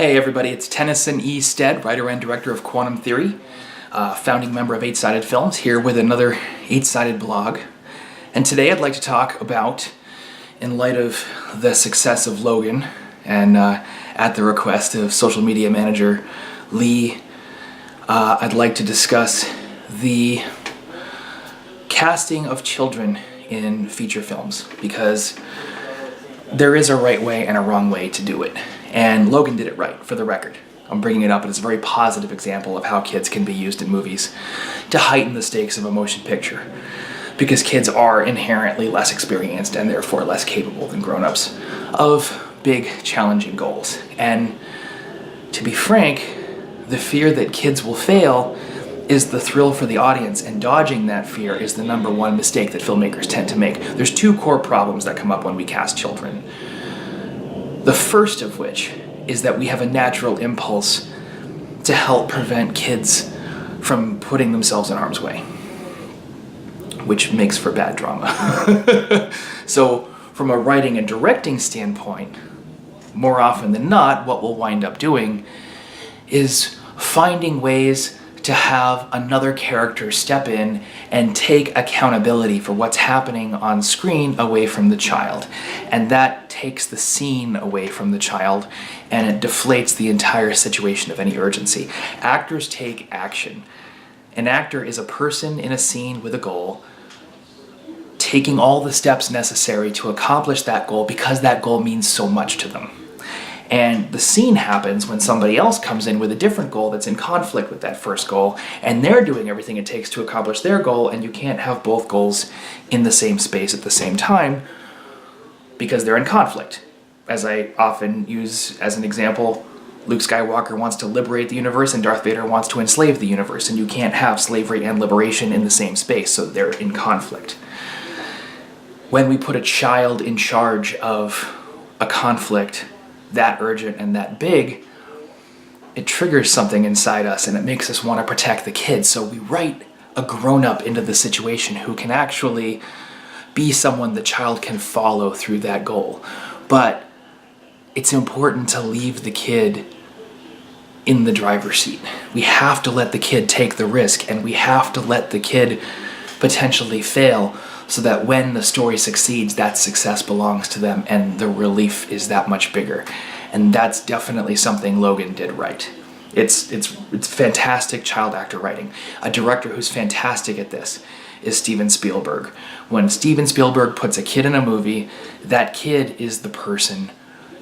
Hey everybody, it's Tennyson E Stead, writer and director of Quantum Theory, founding member of 8-Sided Films, here with another 8-Sided blog. And today I'd like to talk about, in light of the success of Logan, and at the request of social media manager Lee, I'd like to discuss the casting of children in feature films, because there is a right way and a wrong way to do it. And Logan did it right, for the record. I'm bringing it up as a very positive example of how kids can be used in movies to heighten the stakes of a motion picture, because kids are inherently less experienced and therefore less capable than grown-ups of big, challenging goals. And to be frank, the fear that kids will fail is the thrill for the audience, and dodging that fear is the number one mistake that filmmakers tend to make. There's two core problems that come up when we cast children. The first of which is that we have a natural impulse to help prevent kids from putting themselves in harm's way, which makes for bad drama. So from a writing and directing standpoint, more often than not, what we'll wind up doing is finding ways to have another character step in and take accountability for what's happening on screen away from the child. And that takes the scene away from the child, and it deflates the entire situation of any urgency. Actors take action. An actor is a person in a scene with a goal, taking all the steps necessary to accomplish that goal because that goal means so much to them. And the scene happens when somebody else comes in with a different goal that's in conflict with that first goal, and they're doing everything it takes to accomplish their goal, and you can't have both goals in the same space at the same time because they're in conflict. As I often use as an example, Luke Skywalker wants to liberate the universe and Darth Vader wants to enslave the universe, and you can't have slavery and liberation in the same space, so they're in conflict. When we put a child in charge of a conflict that urgent and that big, it triggers something inside us and it makes us want to protect the kids. So we write a grown-up into the situation who can actually be someone the child can follow through that goal. But it's important to leave the kid in the driver's seat. We have to let the kid take the risk, and we have to let the kid potentially fail, so that when the story succeeds, that success belongs to them and the relief is that much bigger. And that's definitely something Logan did right. It's fantastic child actor writing. A director who's fantastic at this is Steven Spielberg. When Steven Spielberg puts a kid in a movie, that kid is the person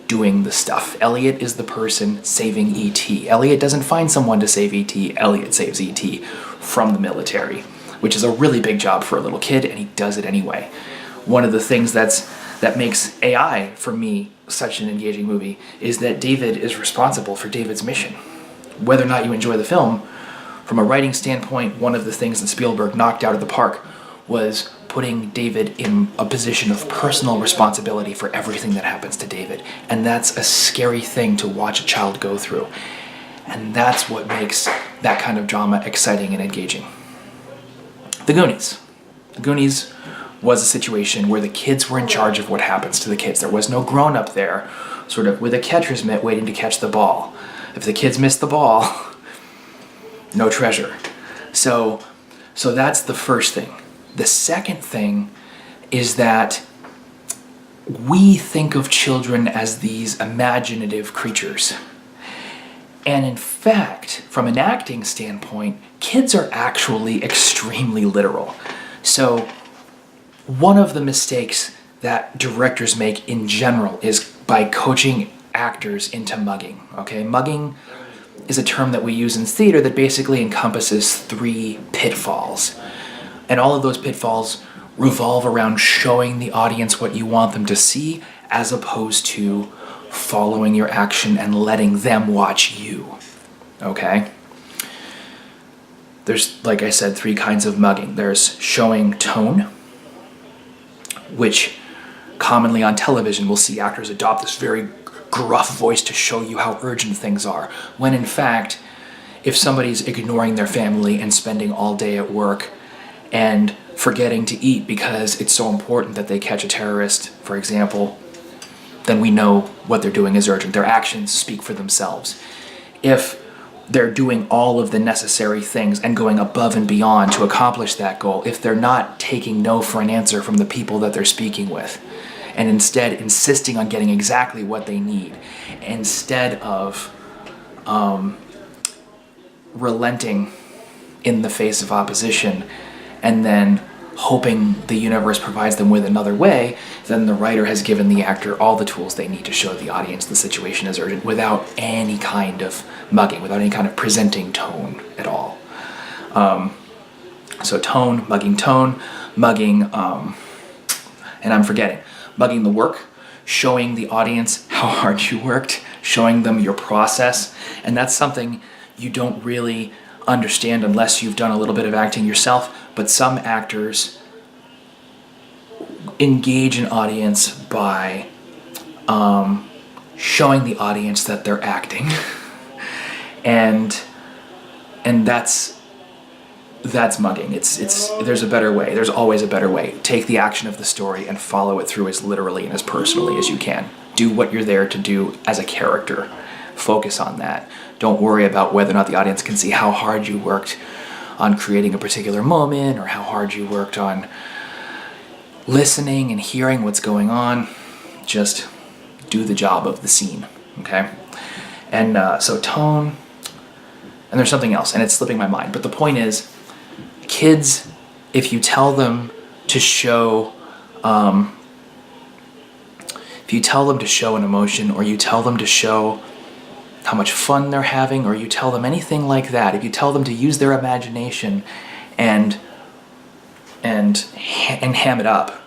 doing the stuff. Elliot is the person saving E.T. Elliot doesn't find someone to save E.T. Elliot saves E.T. from the military, which is a really big job for a little kid, and he does it anyway. One of the things that makes AI, for me, such an engaging movie is that David is responsible for David's mission. Whether or not you enjoy the film, from a writing standpoint, one of the things that Spielberg knocked out of the park was putting David in a position of personal responsibility for everything that happens to David. And that's a scary thing to watch a child go through. And that's what makes that kind of drama exciting and engaging. The Goonies. The Goonies was a situation where the kids were in charge of what happens to the kids. There was no grown-up there, sort of with a catcher's mitt waiting to catch the ball. If the kids missed the ball, no treasure. So that's the first thing. The second thing is that we think of children as these imaginative creatures. And in fact, from an acting standpoint, kids are actually extremely literal. So one of the mistakes that directors make in general is by coaching actors into mugging. Okay, mugging is a term that we use in theater that basically encompasses 3 pitfalls. And all of those pitfalls revolve around showing the audience what you want them to see, as opposed to following your action and letting them watch you. Okay? There's, like I said, 3 kinds of mugging. There's showing tone, which commonly on television we'll see actors adopt this very gruff voice to show you how urgent things are, when in fact, if somebody's ignoring their family and spending all day at work and forgetting to eat because it's so important that they catch a terrorist, for example, then we know what they're doing is urgent. Their actions speak for themselves. If they're doing all of the necessary things and going above and beyond to accomplish that goal, if they're not taking no for an answer from the people that they're speaking with, and instead insisting on getting exactly what they need, instead of relenting in the face of opposition and then hoping the universe provides them with another way, then the writer has given the actor all the tools they need to show the audience the situation is urgent without any kind of mugging, without any kind of presenting tone at all. So tone, mugging, and I'm forgetting, mugging the work, showing the audience how hard you worked, showing them your process, and that's something you don't really understand unless you've done a little bit of acting yourself, but some actors engage an audience by showing the audience that they're acting. and that's mugging. There's a better way. There's always a better way. Take the action of the story and follow it through as literally and as personally as you can. Do what you're there to do as a character. Focus on that. Don't worry about whether or not the audience can see how hard you worked on creating a particular moment or how hard you worked on listening and hearing what's going on. Just do the job of the scene, okay? And so tone, and there's something else, and it's slipping my mind, but the point is, kids, if you tell them to show an emotion, or you tell them to show how much fun they're having, or you tell them anything like that, if you tell them to use their imagination and ham it up,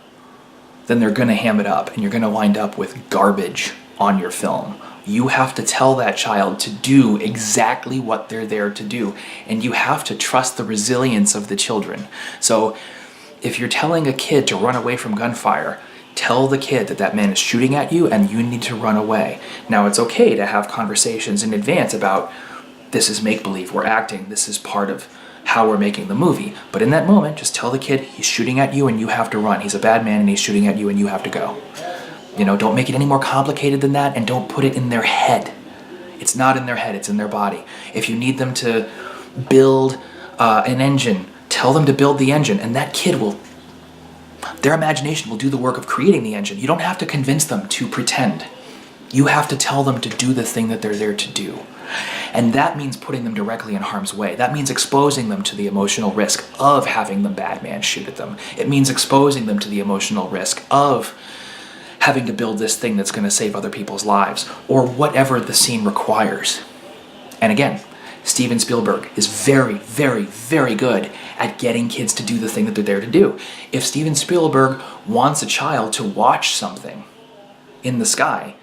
then they're gonna ham it up, and you're gonna wind up with garbage on your film. You have to tell that child to do exactly what they're there to do, and you have to trust the resilience of the children. So if you're telling a kid to run away from gunfire, tell the kid that that man is shooting at you and you need to run away. Now, it's okay to have conversations in advance about, this is make-believe, we're acting, this is part of how we're making the movie. But in that moment, just tell the kid he's shooting at you and you have to run. He's a bad man and he's shooting at you and you have to go. You know, don't make it any more complicated than that, and don't put it in their head. It's not in their head, it's in their body. If you need them to build an engine, tell them to build the engine, and that kid will, their imagination will do the work of creating the engine. You don't have to convince them to pretend. You have to tell them to do the thing that they're there to do. And that means putting them directly in harm's way. That means exposing them to the emotional risk of having the bad man shoot at them. It means exposing them to the emotional risk of having to build this thing that's going to save other people's lives, or whatever the scene requires. And again, Steven Spielberg is very, very, very good at getting kids to do the thing that they're there to do. If Steven Spielberg wants a child to watch something in the sky,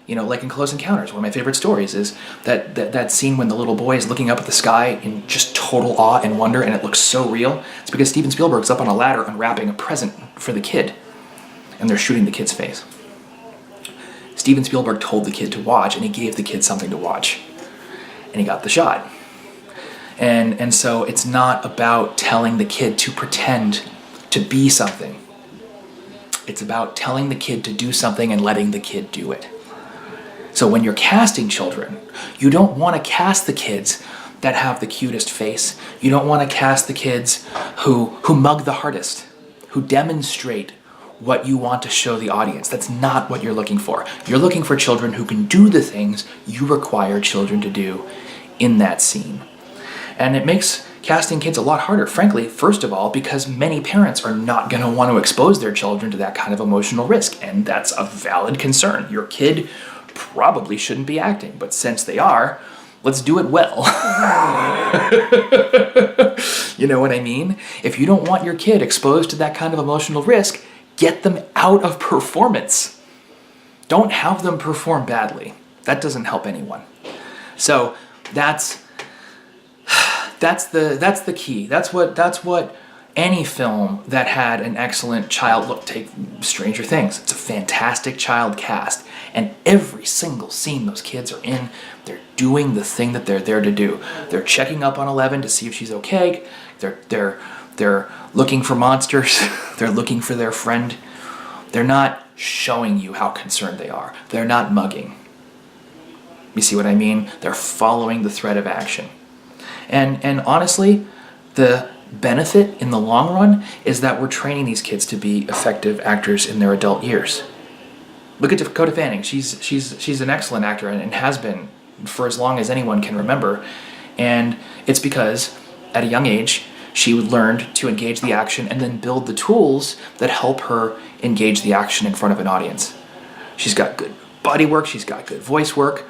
you know, like in Close Encounters, one of my favorite stories is that scene when the little boy is looking up at the sky in just total awe and wonder, and it looks so real. It's because Steven Spielberg's up on a ladder unwrapping a present for the kid, and they're shooting the kid's face. Steven Spielberg told the kid to watch, and he gave the kid something to watch, and he got the shot. And so it's not about telling the kid to pretend to be something. It's about telling the kid to do something and letting the kid do it. So when you're casting children, you don't want to cast the kids that have the cutest face. You don't want to cast the kids who mug the hardest, who demonstrate what you want to show the audience. That's not what you're looking for. You're looking for children who can do the things you require children to do in that scene. And it makes casting kids a lot harder, frankly, first of all, because many parents are not going to want to expose their children to that kind of emotional risk, and that's a valid concern. Your kid probably shouldn't be acting, but since they are, let's do it well. You know what I mean? If you don't want your kid exposed to that kind of emotional risk, get them out of performance. Don't have them perform badly. That doesn't help anyone. So that's the key. That's what any film that had an excellent child look, take Stranger Things. It's a fantastic child cast, and every single scene those kids are in, they're doing the thing that they're there to do. They're checking up on Eleven to see if she's okay. They're looking for monsters. They're looking for their friend. They're not showing you how concerned they are. They're not mugging. You see what I mean? They're following the thread of action. And honestly, the benefit in the long run is that we're training these kids to be effective actors in their adult years. Look at Dakota Fanning. She's an excellent actor and has been for as long as anyone can remember. And it's because at a young age, she learned to engage the action and then build the tools that help her engage the action in front of an audience. She's got good body work. She's got good voice work.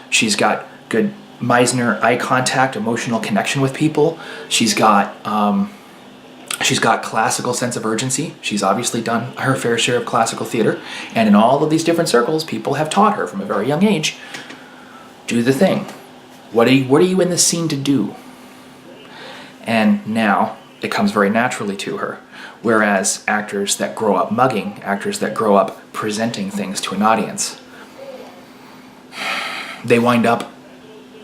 She's got good Meisner eye contact, emotional connection with people. She's got classical sense of urgency. She's obviously done her fair share of classical theater. And in all of these different circles, people have taught her from a very young age, do the thing. What are you in the scene to do? And now it comes very naturally to her. Whereas actors that grow up mugging, actors that grow up presenting things to an audience, they wind up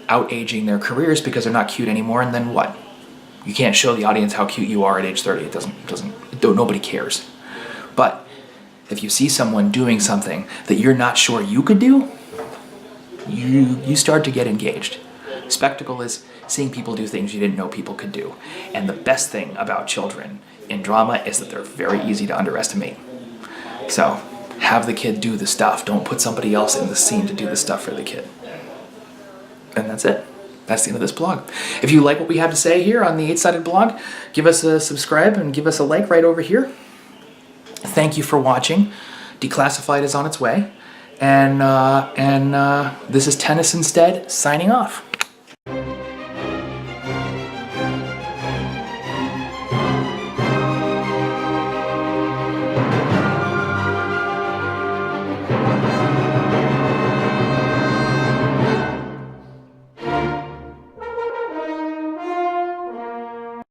out-aging their careers because they're not cute anymore, and then what? You can't show the audience how cute you are at age 30. Nobody cares. But if you see someone doing something that you're not sure you could do, you start to get engaged. Spectacle is seeing people do things you didn't know people could do. And the best thing about children in drama is that they're very easy to underestimate. So have the kid do the stuff. Don't put somebody else in the scene to do the stuff for the kid. And that's it. That's the end of this blog. If you like what we have to say here on the 8-Sided blog, give us a subscribe and give us a like right over here. Thank you for watching. Declassified is on its way. And this is Tennyson E Stead signing off.